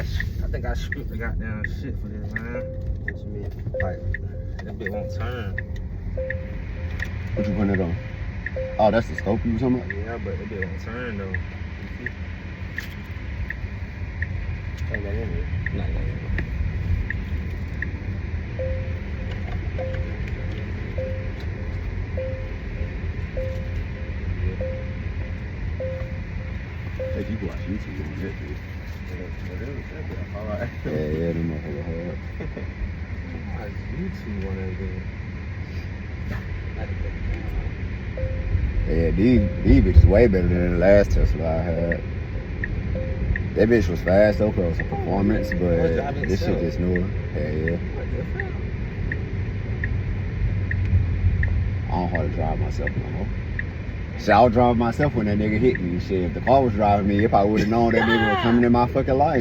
think I stripped the goddamn shit for this, man. What you mean? Like, That bitch won't turn. what you putting it on? Oh, that's the scope you was talking about? Yeah, but that bitch won't turn though. You see? Turn that in there. Not yet. Hey, you watch YouTube on that, dude. Alright. Yeah, them motherfuckers hard. Watch YouTube on that bitch. Yeah, these bitches way better than the last Tesla I had. That bitch was fast though, cause it was a performance, but this shit just newer. Yeah. I don't hardly drive myself no more. Shit, I was driving myself when that nigga hit me. Shit, if the car was driving me, if I would have known that nigga was coming in my fucking life.